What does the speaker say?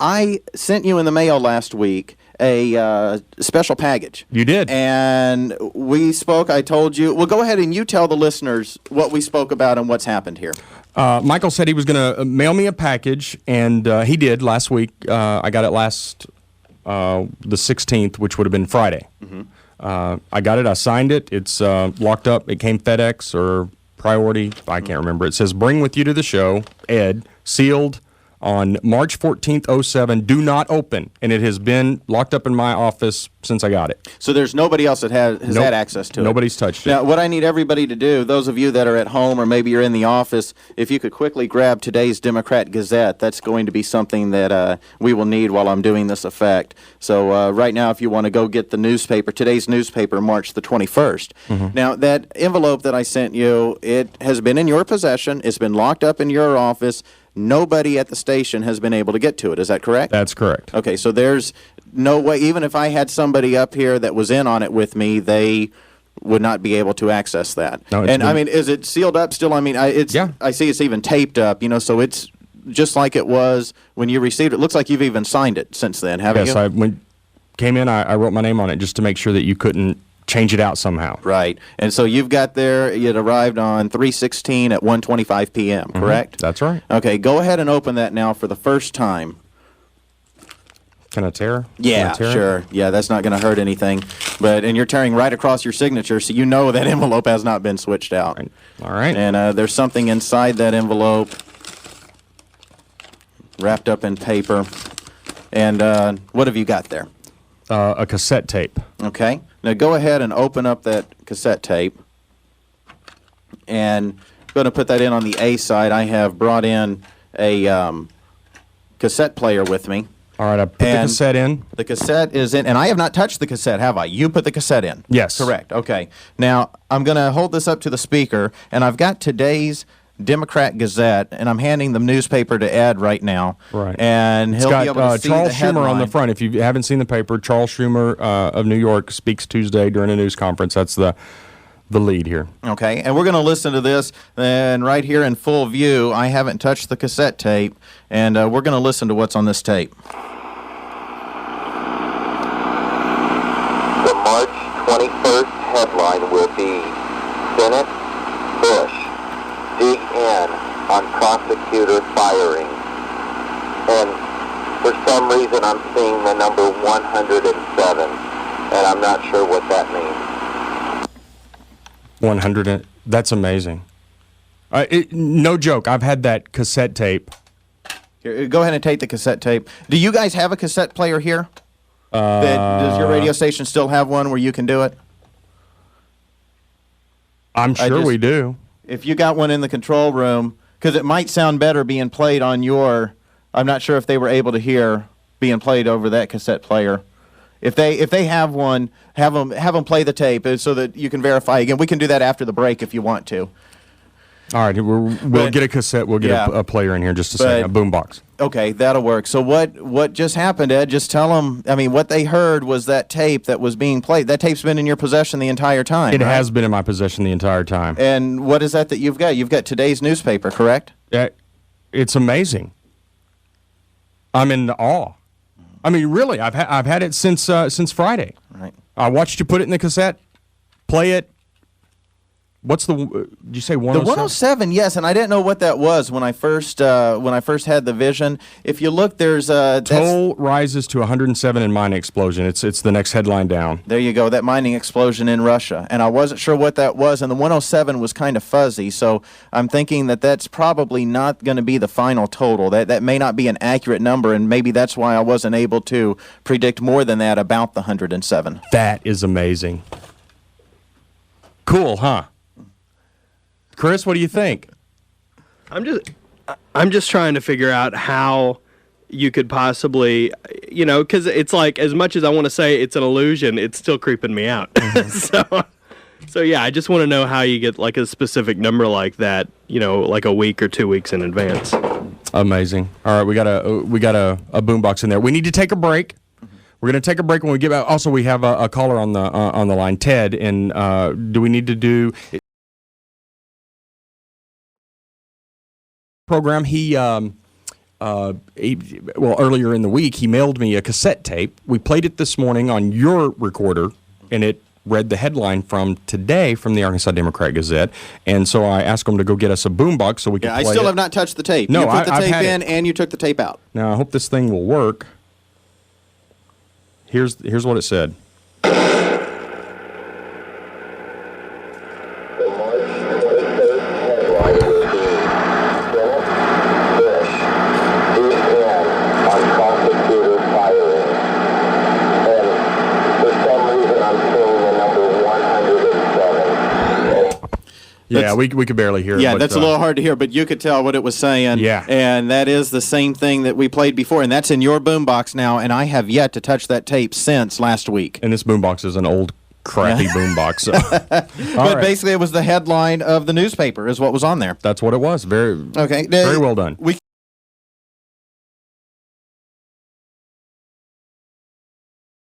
I sent you in the mail last week a special package. You did. And we spoke. I told you. Well, go ahead and you tell the listeners what we spoke about and what's happened here. Michael said he was going to mail me a package, and he did last week. I got it the 16th, which would have been Friday. Mm-hmm. I got it. I signed it. It's locked up. It came FedEx or Priority. I can't remember. It says, "Bring with you to the show, Ed," sealed on March 14th, 07. Do not open. And it has been locked up in my office since I got it. So there's nobody else that has had access to it? Nobody's touched it. Now, what I need everybody to do, those of you that are at home or maybe you're in the office, if you could quickly grab today's Democrat Gazette, that's going to be something that we will need while I'm doing this effect. So right now, if you want to go get the newspaper, today's newspaper, March the 21st. Mm-hmm. Now, that envelope that I sent you, it has been in your possession. It's been locked up in your office. Nobody at the station has been able to get to it. Is that correct? That's correct. Okay, so there's no way, even if I had somebody up here that was in on it with me, they would not be able to access that. No, and I mean, is it sealed up still? I mean, yeah. I see it's even taped up, so it's just like it was when you received it. It looks like you've even signed it since then, haven't you? Yes, when came in, I wrote my name on it just to make sure that you couldn't change it out somehow. Right. And so you've got there, it arrived on 3/16 at 1:25 p.m., correct? Mm-hmm. That's right. Okay, go ahead and open that now for the first time. Can I tear? Yeah, sure. Yeah, that's not going to hurt anything. And you're tearing right across your signature, so you know that envelope has not been switched out. All right. And there's something inside that envelope wrapped up in paper. And what have you got there? A cassette tape. Okay. Now go ahead and open up that cassette tape. And I'm going to put that in on the A side. I have brought in a cassette player with me. All right, I put the cassette in. The cassette is in, and I have not touched the cassette, have I? You put the cassette in. Yes. Correct. Okay. Now, I'm going to hold this up to the speaker, and I've got today's Democrat Gazette, and I'm handing the newspaper to Ed right now. Right. And he'll be able to see Charles the Schumer headline on the front. If you haven't seen the paper, Charles Schumer of New York speaks Tuesday during a news conference. That's the lead here. Okay, and we're going to listen to this, and right here in full view, I haven't touched the cassette tape, and we're going to listen to what's on this tape. The March 21st headline will be Senate Bush dig in on prosecutor firing. And for some reason I'm seeing the number 107, and I'm not sure what that means. 100. That's amazing. No joke. I've had that cassette tape. Here, go ahead and take the cassette tape. Do you guys have a cassette player here? Does your radio station still have one where you can do it? I'm sure we do. If you got one in the control room, because it might sound better being played on your, I'm not sure if they were able to hear being played over that cassette player. If they have one, have them play the tape so that you can verify again. We can do that after the break if you want to. All right, we'll get a cassette. We'll get a player in here just a second, a boombox. Okay, that'll work. So what just happened, Ed? Just tell them. I mean, what they heard was that tape that was being played. That tape's been in your possession the entire time. It has been in my possession the entire time. And what is that you've got? You've got today's newspaper, correct? It's amazing. I'm in awe. I mean, really, I've had it since Friday. Right. I watched you put it in the cassette, play it. What's did you say 107? The 107, yes, and I didn't know what that was when I first had the vision. If you look, there's toll rises to 107 in mining explosion. It's the next headline down. There you go, that mining explosion in Russia, and I wasn't sure what that was, and the 107 was kind of fuzzy, so I'm thinking that that's probably not going to be the final total. That may not be an accurate number, and maybe that's why I wasn't able to predict more than that about the 107. That is amazing. Cool, huh? Chris, what do you think? I'm just trying to figure out how you could possibly, because it's like, as much as I want to say it's an illusion, it's still creeping me out. Mm-hmm. So yeah, I just want to know how you get like a specific number like that, like a week or 2 weeks in advance. Amazing. All right, we got a boombox in there. We need to take a break. We're going to take a break when we get back. Also, we have a caller on the line, Ted. And do we need to do program? He earlier in the week, he mailed me a cassette tape. We played it this morning on your recorder, and it read the headline from today from the Arkansas Democrat-Gazette. And so I asked him to go get us a boombox so we could Yeah, play I still it. have not touched the tape. No, you put the I've tape had in it. and you took the tape out. Now, I hope this thing will work. Here's what it said. The March 23rd headline would be Senate Bush dig in on prosecutor firing. And for some reason I'm seeing the number 107. Yeah, we could barely hear it. Yeah, but, that's a little hard to hear, but you could tell what it was saying. Yeah. And that is the same thing that we played before, and that's in your boombox now, and I have yet to touch that tape since last week. And this boombox is an old, crappy boombox. So. But basically, it was the headline of the newspaper is what was on there. That's what it was. Very Okay. well done. We